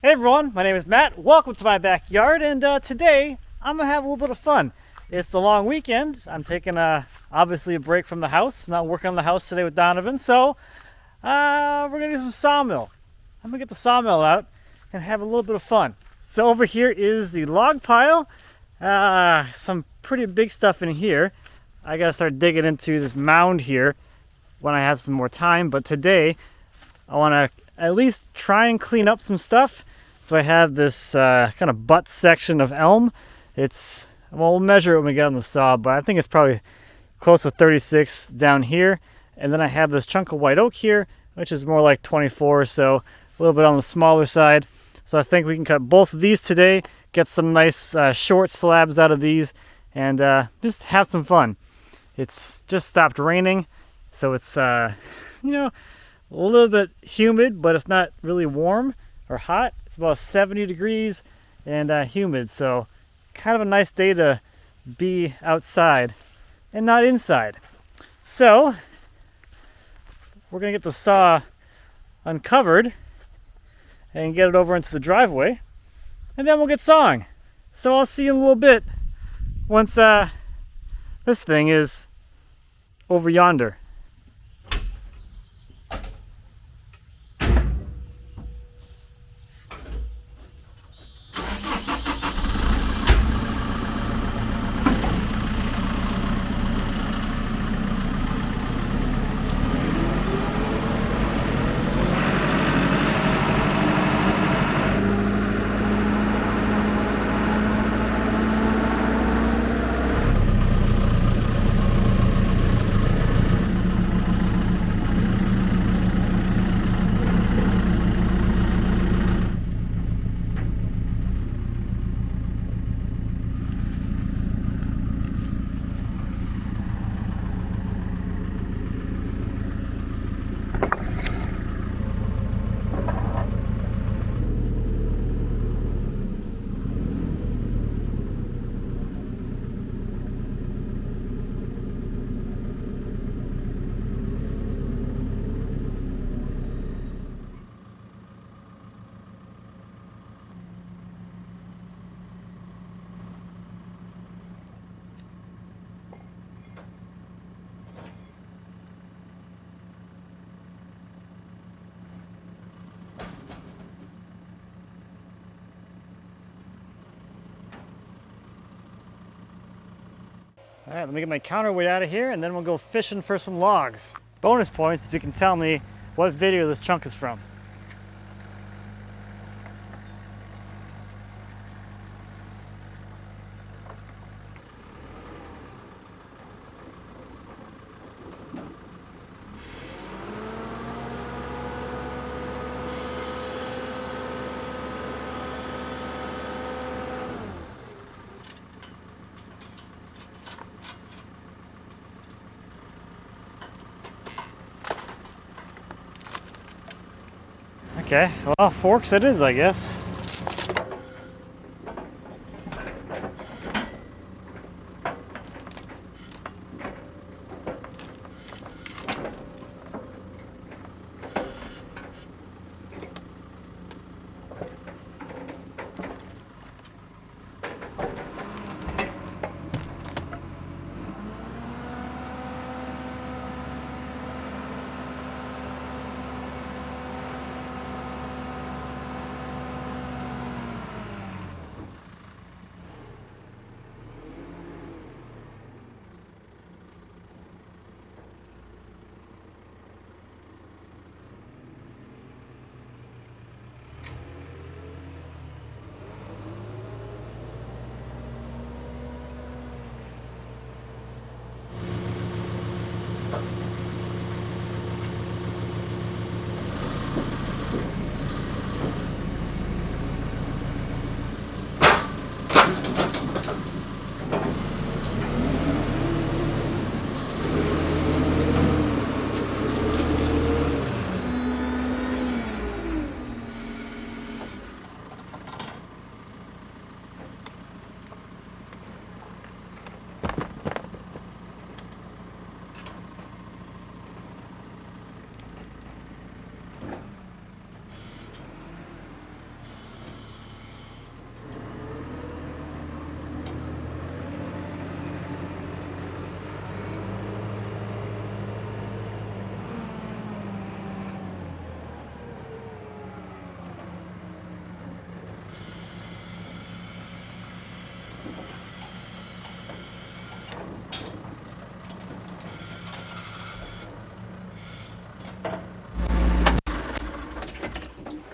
Hey everyone, my name is Matt. Welcome to my backyard, and today I'm gonna have a little bit of fun. It's the long weekend. I'm taking obviously a break from the house. I'm not working on the house today with Donovan, so we're gonna do some sawmill. I'm gonna get the sawmill out and have a little bit of fun. So over here is the log pile. Some pretty big stuff in here. I gotta start digging into this mound here when I have some more time, but today I want to at least try and clean up some stuff. So I have this kind of butt section of elm. We'll measure it when we get on the saw, but I think it's probably close to 36 down here. And then I have this chunk of white oak here, which is more like 24, so a little bit on the smaller side. So I think we can cut both of these today, get some nice short slabs out of these, and just have some fun. It's just stopped raining, so it's, a little bit humid, but it's not really warm or hot. It's about 70 degrees and humid, so kind of a nice day to be outside and not inside. So we're gonna get the saw uncovered and get it over into the driveway, and then we'll get sawing. So I'll see you in a little bit once this thing is over yonder. All right, let me get my counterweight out of here, and then we'll go fishing for some logs. Bonus points if you can tell me what video this chunk is from. Okay, well, forks it is, I guess.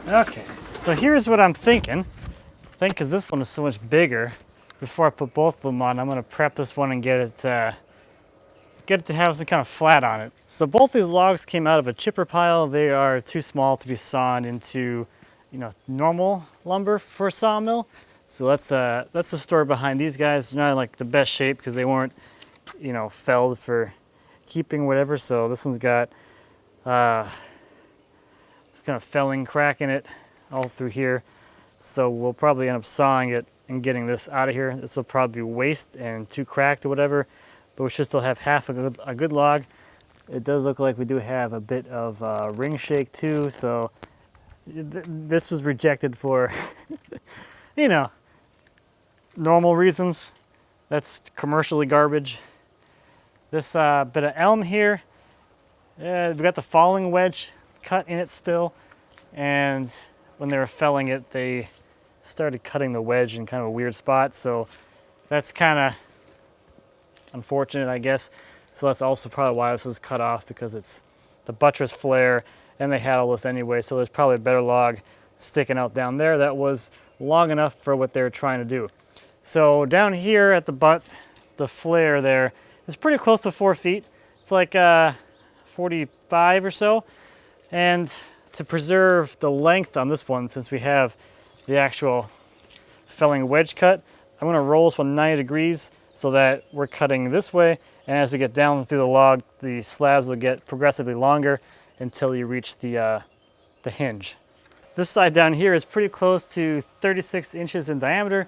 Okay, so here's what I'm thinking. I think because this one is so much bigger, before I put both of them on, I'm going to prep this one and get it to have some kind of flat on it. So both these logs came out of a chipper pile. They are too small to be sawn into, normal lumber for a sawmill. So that's the story behind these guys. They're not in like the best shape because they weren't, felled for keeping whatever. So this one's got some kind of felling crack in it all through here. So we'll probably end up sawing it and getting this out of here. This will probably be waste and too cracked or whatever, but we should still have half a good log. It does look like we do have a bit of ring shake too, so this was rejected for, normal reasons. That's commercially garbage. This bit of elm here, we've got the falling wedge cut in it still, and when they were felling it, they started cutting the wedge in kind of a weird spot, so that's kind of unfortunate, I guess. So that's also probably why this was cut off, because it's the buttress flare, and they had all this anyway, so there's probably a better log sticking out down there that was long enough for what they were trying to do. So down here at the butt, the flare there is pretty close to 4 feet. It's like 45 or so, and to preserve the length on this one, since we have the actual felling wedge cut, I'm going to roll this one 90 degrees so that we're cutting this way, and as we get down through the log, the slabs will get progressively longer until you reach the hinge. This side down here is pretty close to 36 inches in diameter,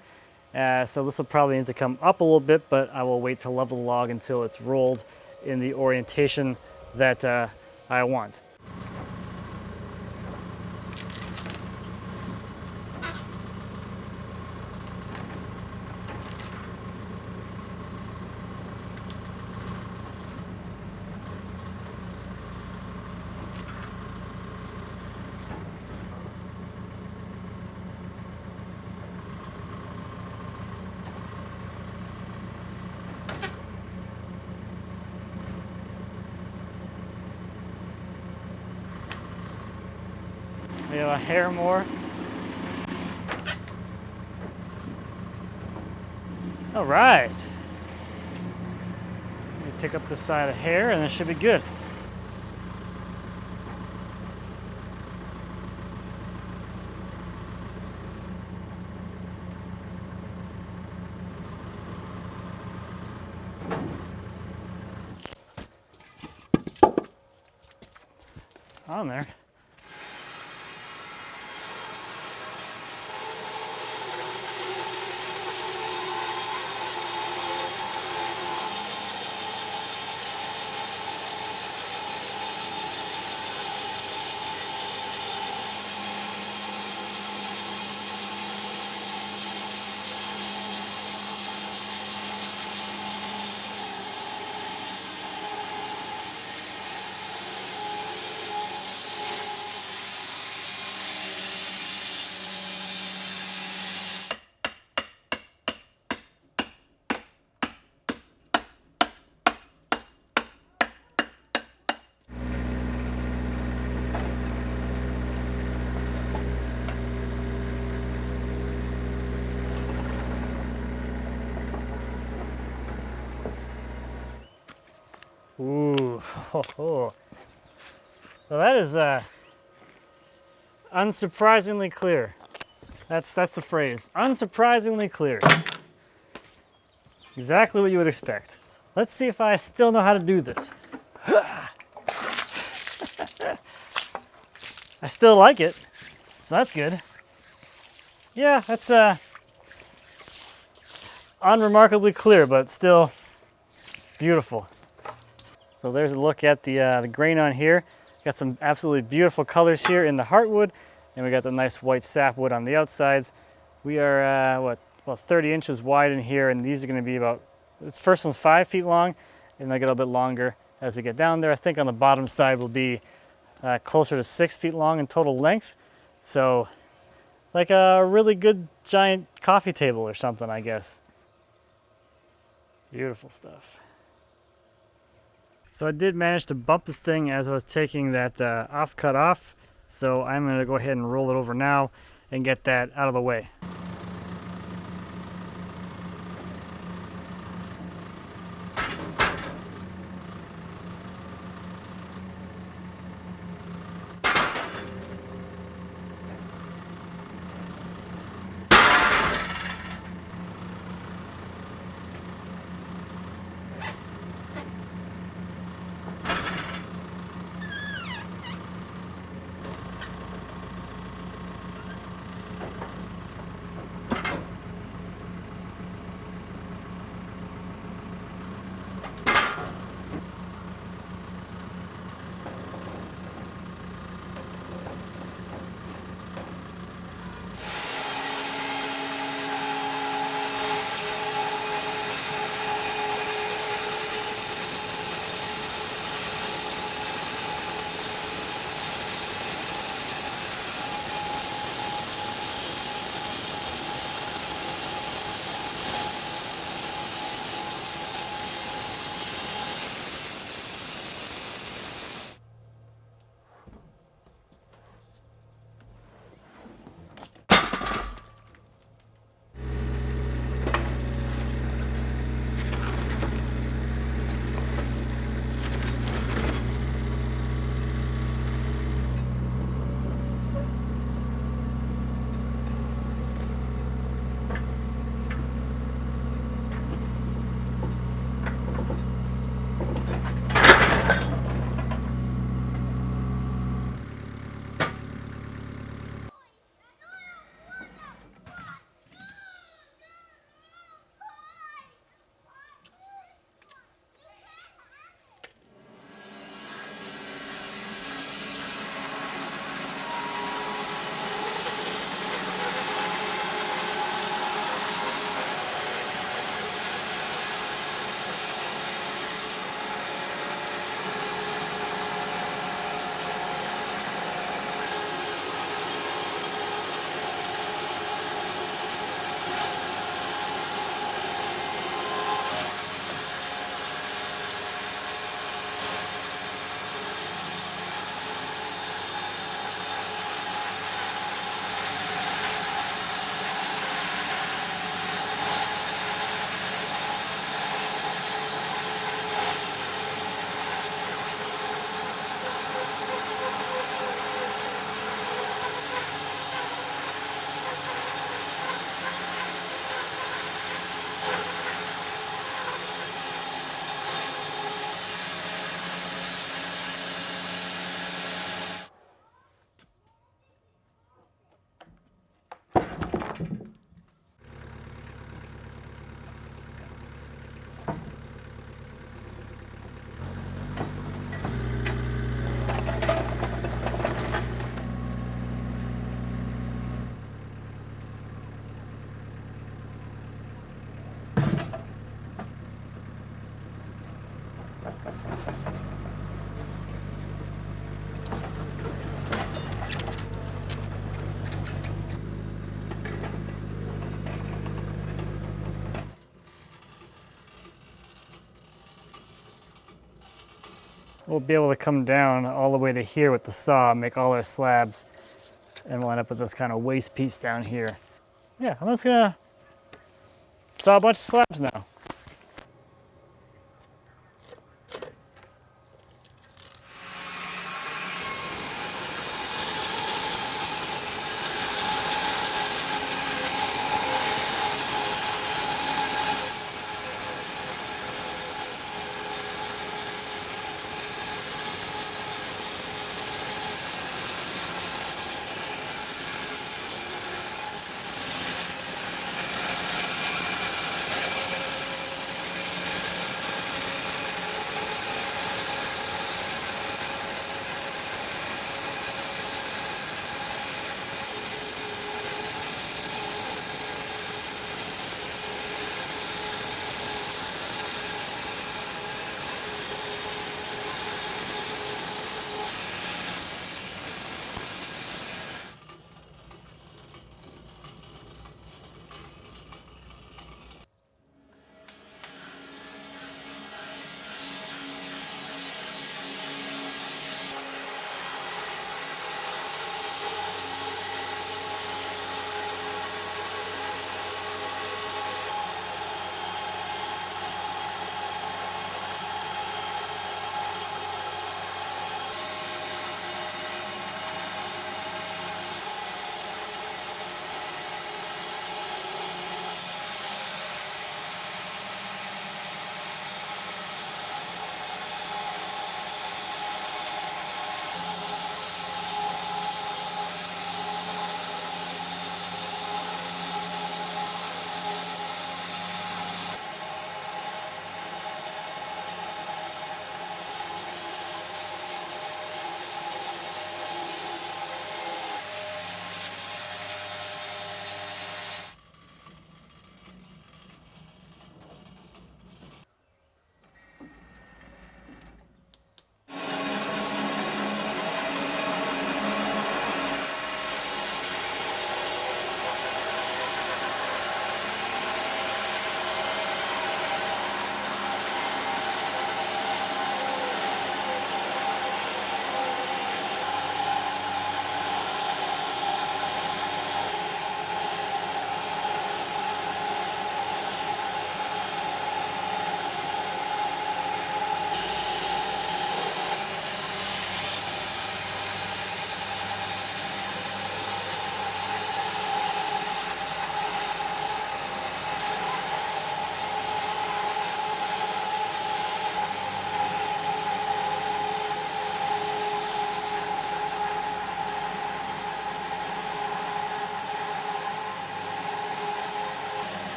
so this will probably need to come up a little bit, but I will wait to level the log until it's rolled in the orientation that I want. We have a hair more. All right. Let me pick up this side of hair and it should be good. It's on there. Ooh, ho, ho. So that is unsurprisingly clear. That's the phrase. Unsurprisingly clear. Exactly what you would expect. Let's see if I still know how to do this. I still like it, so that's good. Yeah, that's unremarkably clear, but still beautiful. So there's a look at the grain on here. Got some absolutely beautiful colors here in the heartwood, and we got the nice white sapwood on the outsides. We are about 30 inches wide in here, and these are going to be about, this first one's 5 feet long, and they get a little bit longer as we get down there. I think on the bottom side will be closer to 6 feet long in total length. So like a really good giant coffee table or something, I guess. Beautiful stuff. So I did manage to bump this thing as I was taking that offcut off. So I'm going to go ahead and roll it over now and get that out of the way. We'll be able to come down all the way to here with the saw, make all our slabs, and we'll end up with this kind of waste piece down here. Yeah, I'm just gonna saw a bunch of slabs now.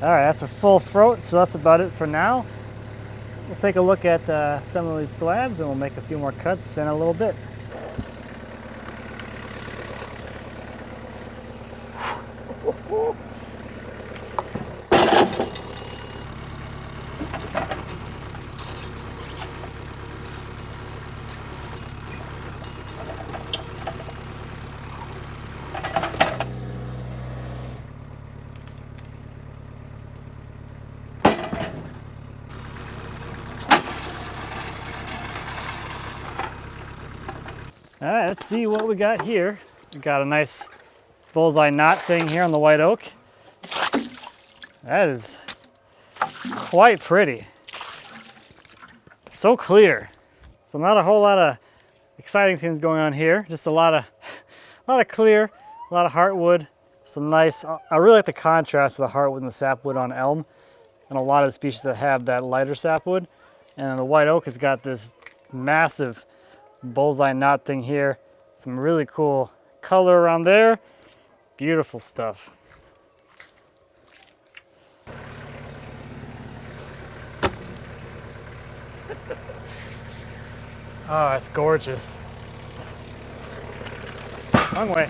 All right, that's a full throat, so that's about it for now. We'll take a look at some of these slabs and we'll make a few more cuts in a little bit. All right, let's see what we got here. We got a nice bullseye knot thing here on the white oak. That is quite pretty. So clear. So not a whole lot of exciting things going on here. Just a lot of clear, a lot of heartwood. Some nice. I really like the contrast of the heartwood and the sapwood on elm, and a lot of the species that have that lighter sapwood. And the white oak has got this massive bullseye knot thing here. Some really cool color around there. Beautiful stuff. Oh, that's gorgeous. Wrong way.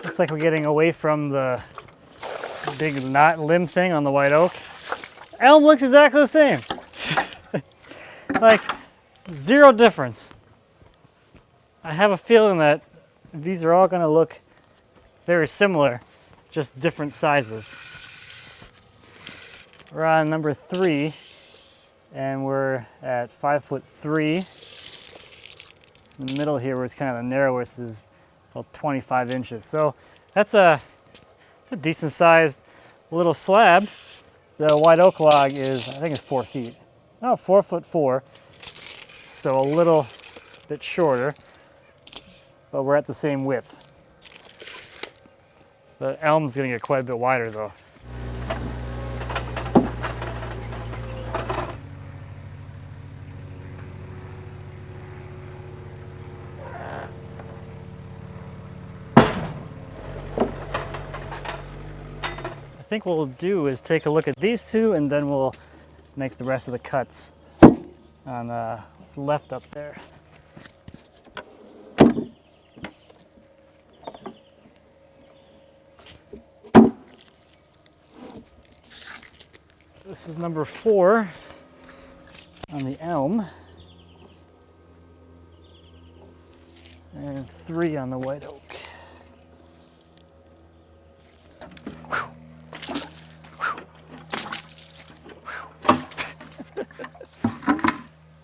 Looks like we're getting away from the big knot limb thing on the white oak. Elm looks exactly the same. Like, zero difference. I have a feeling that these are all going to look very similar, just different sizes. We're on number 3, and we're at 5'3". In the middle here, where it's kind of the narrowest, is about 25 inches. So that's a decent sized little slab. The white oak log is, I think it's 4 feet. Oh, 4'4". So a little bit shorter, but we're at the same width. The elm's gonna get quite a bit wider though. I think what we'll do is take a look at these two and then we'll make the rest of the cuts on what's left up there. This is number 4 on the elm and 3 on the white oak.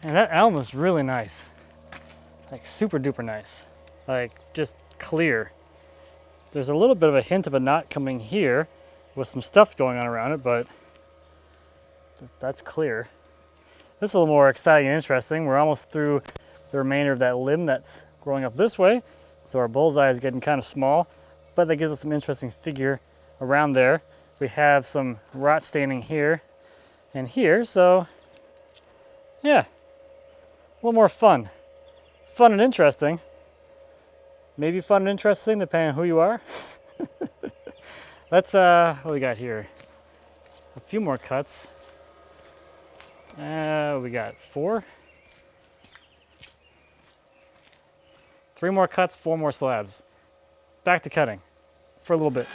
And that elm is really nice, like super duper nice, like just clear. There's a little bit of a hint of a knot coming here with some stuff going on around it, but that's clear. This is a little more exciting and interesting. We're almost through the remainder of that limb that's growing up this way, so our bullseye is getting kind of small, but that gives us some interesting figure around there. We have some rot staining here and here, so yeah. A little more fun. Fun and interesting. Maybe fun and interesting, depending on who you are. Let's, what do we got here? A few more cuts. We got 4. 3 more cuts, 4 more slabs. Back to cutting for a little bit.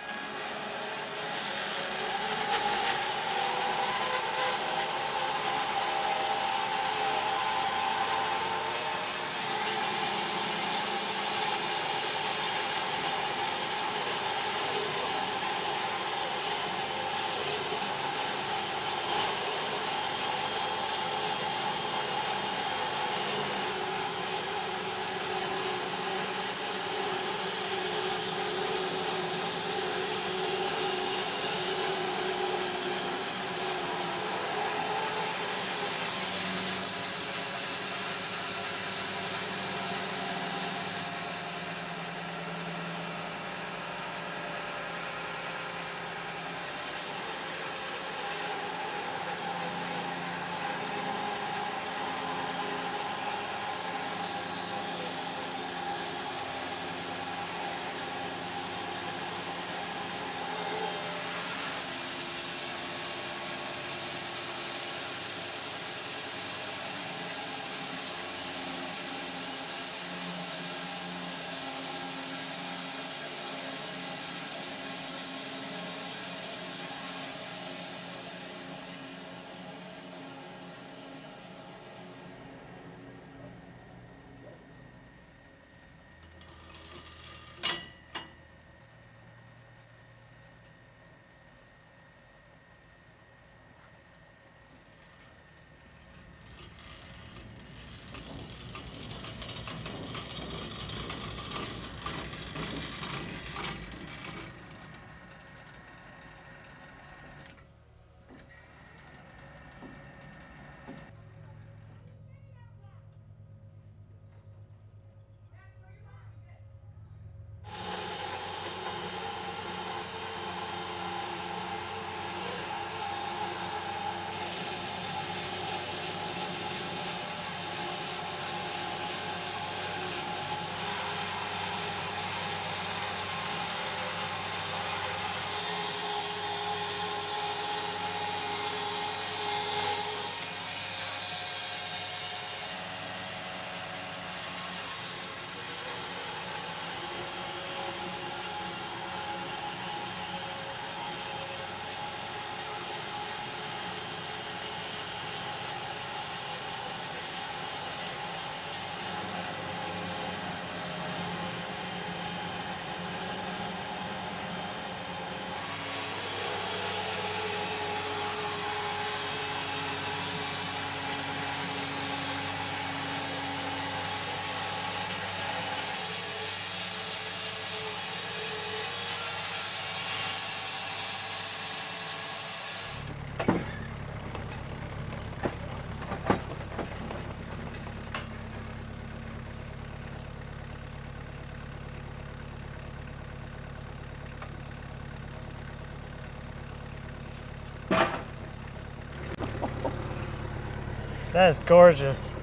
That is gorgeous.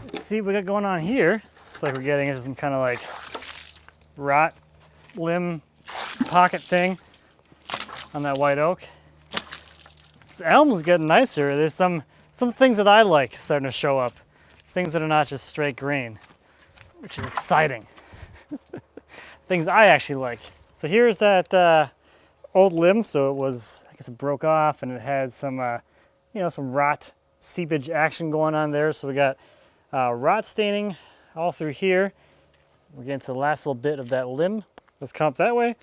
Let's see what we got going on here. It's like we're getting into some kind of like rot limb pocket thing on that white oak. This elm's getting nicer. There's some things that I like starting to show up. Things that are not just straight grain, which is exciting. Things I actually like. So here's that old limb. So it was, I guess it broke off and it had some, some rot seepage action going on there. So we got rot staining all through here. We're getting to the last little bit of that limb. Let's come up that way.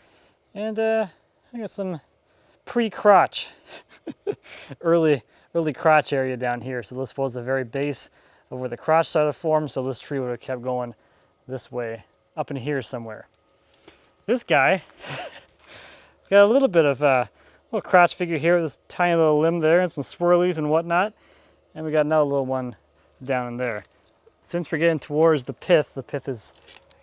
And I got some pre-crotch, early crotch area down here. So this was the very base of where the crotch started to form. So this tree would have kept going this way, up in here somewhere. This guy got a little bit of a little crotch figure here, this tiny little limb there, and some swirlies and whatnot. And we got another little one down in there. Since we're getting towards the pith is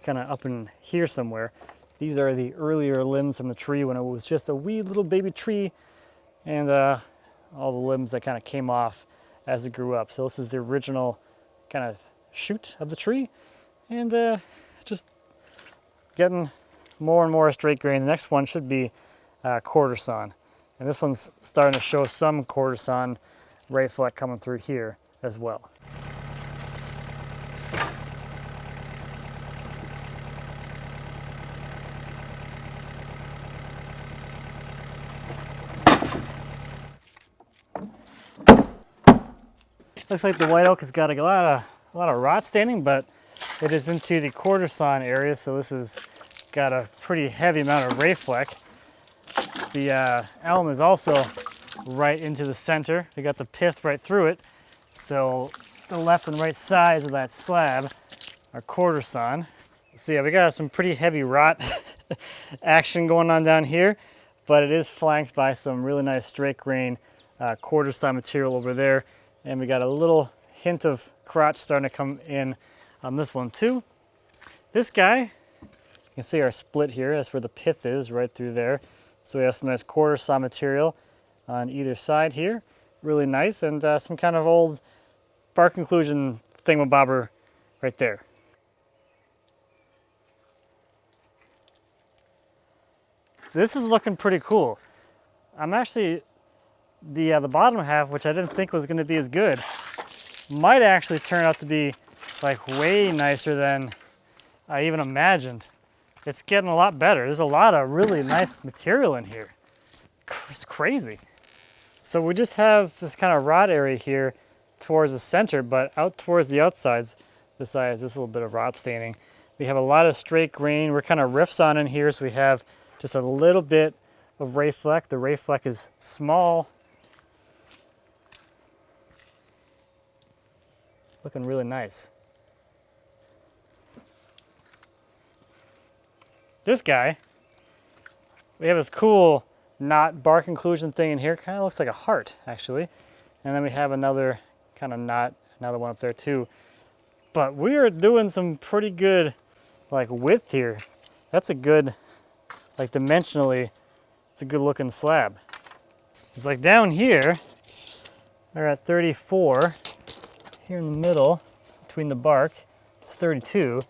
kind of up in here somewhere. These are the earlier limbs from the tree when it was just a wee little baby tree, and all the limbs that kind of came off as it grew up. So this is the original kind of shoot of the tree, and just getting more and more straight grain. The next one should be quarter sawn, and this one's starting to show some quarter sawn ray fleck coming through here as well. Looks like the white oak has got a lot of rot staining, but it is into the quarter sawn area, so this has got a pretty heavy amount of ray fleck. The elm is also right into the center. We got the pith right through it, so the left and right sides of that slab are quarter sawn. So yeah, we got some pretty heavy rot action going on down here, but it is flanked by some really nice straight grain quarter sawn material over there. And we got a little hint of crotch starting to come in on this one too. This guy, you can see our split here. That's where the pith is, right through there. So we have some nice quarter saw material on either side here. Really nice, and some kind of old bark inclusion thingamabobber right there. This is looking pretty cool. I'm actually, the bottom half, which I didn't think was going to be as good, might actually turn out to be like way nicer than I even imagined. It's getting a lot better. There's a lot of really nice material in here. It's crazy. So we just have this kind of rot area here towards the center, but out towards the outsides, besides this little bit of rot staining, we have a lot of straight grain. We're kind of riffs on in here, so we have just a little bit of ray fleck. The ray fleck is small. Looking really nice. This guy, we have this cool knot bark inclusion thing in here. Kind of looks like a heart, actually. And then we have another kind of knot, another one up there too. But we are doing some pretty good like width here. That's a good, like dimensionally, it's a good looking slab. It's like down here, we're at 34. Here in the middle, between the bark, it's 32,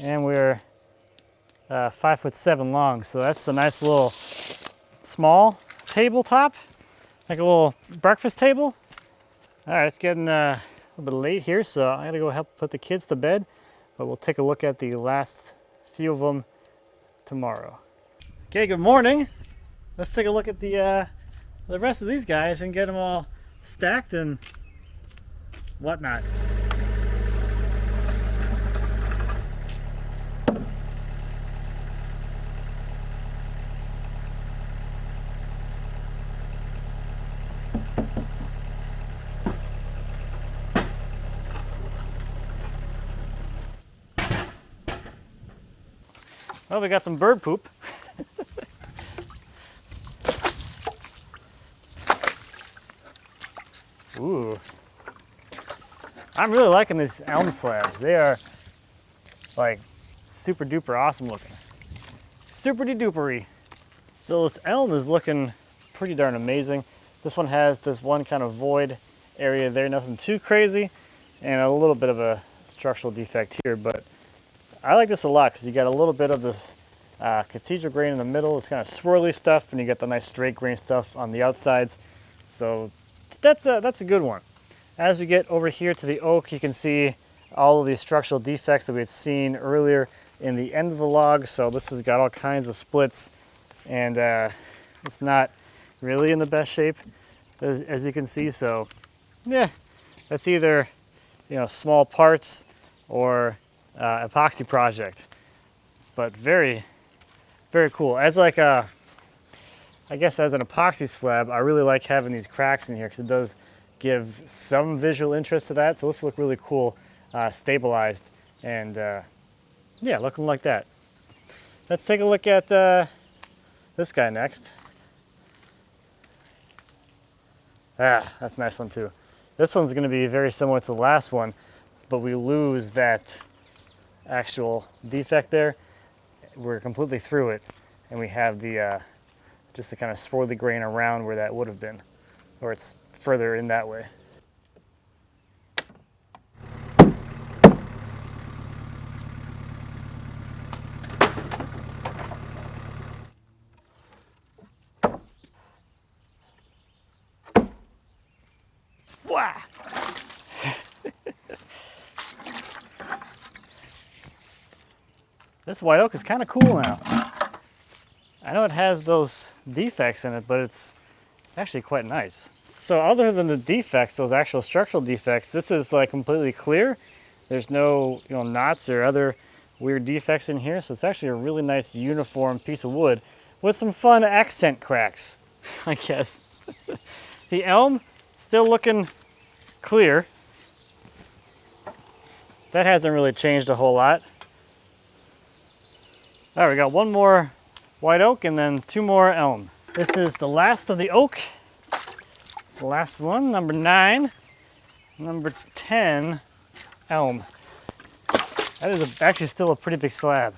and we're 5'7" long. So that's a nice little small tabletop, like a little breakfast table. All right, it's getting a little bit late here, so I gotta go help put the kids to bed, but we'll take a look at the last few of them tomorrow. Okay, good morning. Let's take a look at the rest of these guys and get them all stacked and whatnot. Well, we got some bird poop. Ooh. I'm really liking these elm slabs. They are like super duper awesome looking. Super dupery. So this elm is looking pretty darn amazing. This one has this one kind of void area there, nothing too crazy, and a little bit of a structural defect here, but I like this a lot because you got a little bit of this cathedral grain in the middle. It's kind of swirly stuff, and you got the nice straight grain stuff on the outsides. So that's a good one. As we get over here to the oak, you can see all of these structural defects that we had seen earlier in the end of the log. So this has got all kinds of splits, and it's not really in the best shape, as you can see. So yeah, that's either, you know, small parts or epoxy project, but very, very cool. As like a, I guess as an epoxy slab, I really like having these cracks in here because it does give some visual interest to that. So this will look really cool, stabilized, and yeah, looking like that. Let's take a look at this guy next. That's a nice one too. This one's going to be very similar to the last one, but we lose that actual defect there. We're completely through it, and we have the just the kind of swirly grain around where that would have been, or it's further in that way. Wow. This white oak is kind of cool now. I know it has those defects in it, but it's actually quite nice. So other than the defects, those actual structural defects, this is like completely clear. There's no, you know, knots or other weird defects in here. So it's actually a really nice uniform piece of wood with some fun accent cracks, I guess. The elm, still looking clear. That hasn't really changed a whole lot. All right, we got one more white oak and then two more elm. This is the last of the oak. It's the last one, number 9. Number 10, elm. That is actually still a pretty big slab.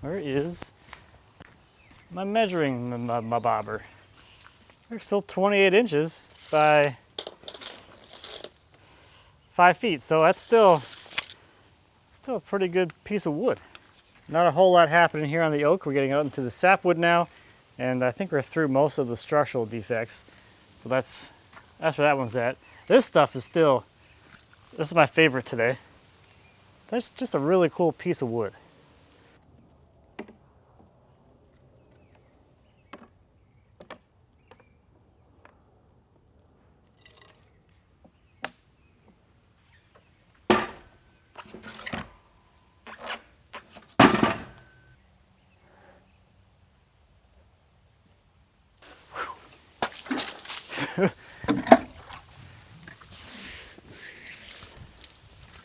Where is my measuring my bobber? They're still 28 inches by 5 feet, so that's still a pretty good piece of wood. Not a whole lot happening here on the oak. We're getting out into the sapwood now, and I think we're through most of the structural defects. So that's where that one's at. This stuff is still, this is my favorite today. That's just a really cool piece of wood.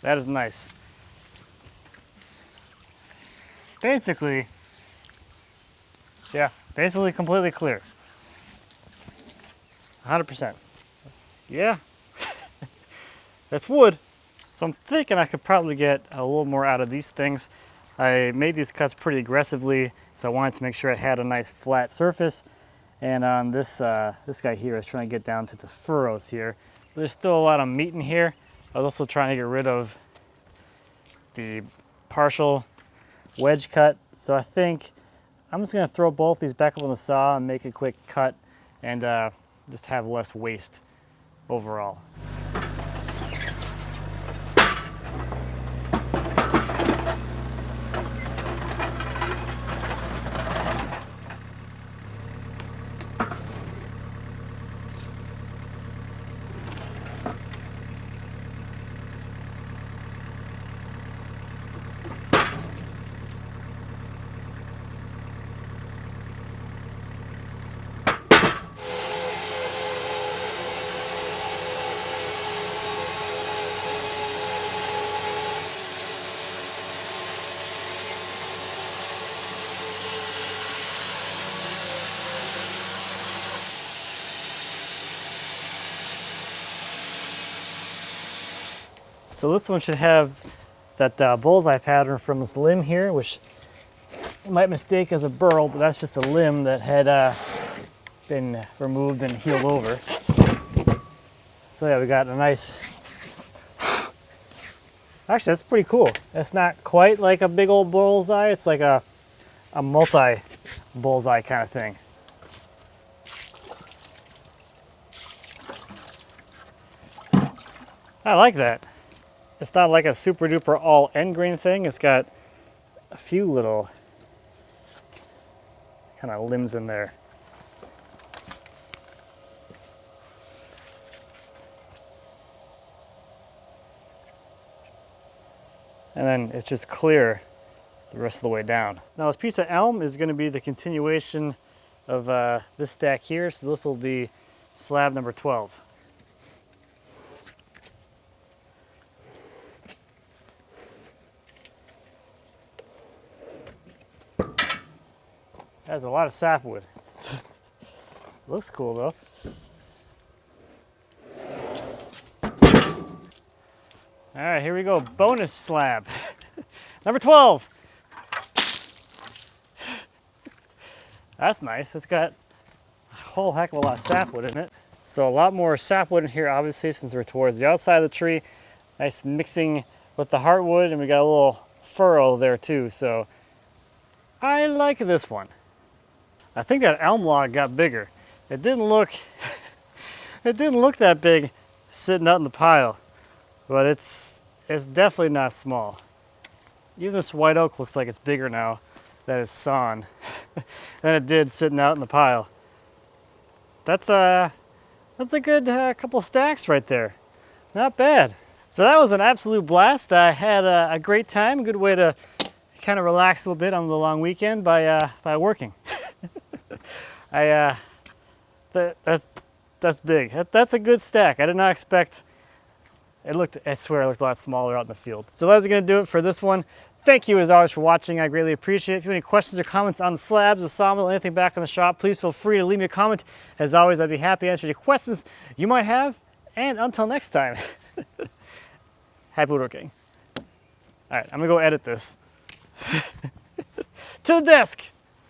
That is nice. Basically, yeah, basically completely clear. 100%. Yeah, that's wood. So I'm thinking I could probably get a little more out of these things. I made these cuts pretty aggressively because I wanted to make sure it had a nice flat surface. And on this this guy here, I was trying to get down to the furrows here. But there's still a lot of meat in here. I was also trying to get rid of the partial wedge cut. So I think I'm just gonna throw both these back up on the saw and make a quick cut and just have less waste overall. So this one should have that bullseye pattern from this limb here, which you might mistake as a burl, but that's just a limb that had been removed and healed over. So yeah, we got a nice, actually that's pretty cool. It's not quite like a big old bullseye, it's like a multi-bullseye kind of thing. I like that. It's not like a super duper all end grain thing. It's got a few little kind of limbs in there. And then it's just clear the rest of the way down. Now this piece of elm is going to be the continuation of this stack here. So this will be slab number 12. Has a lot of sapwood. Looks cool though. All right, here we go. Bonus slab. Number 12. That's nice. It's got a whole heck of a lot of sapwood in it. So a lot more sapwood in here, obviously, since we're towards the outside of the tree. Nice mixing with the heartwood, and we got a little furrow there too. So I like this one. I think that elm log got bigger. It didn't look that big sitting out in the pile, but it's definitely not small. Even this white oak looks like it's bigger now that it's sawn than it did sitting out in the pile. That's a good couple stacks right there. Not bad. So that was an absolute blast. I had a great time. Good way to kind of relax a little bit on the long weekend by working. That's big. That's a good stack. I did not expect. I swear it looked a lot smaller out in the field. So that's going to do it for this one. Thank you as always for watching. I greatly appreciate it. If you have any questions or comments on the slabs, the sawmill, anything back in the shop, please feel free to leave me a comment. As always, I'd be happy to answer any questions you might have. And until next time, happy woodworking. All right, I'm going to go edit this. To the desk.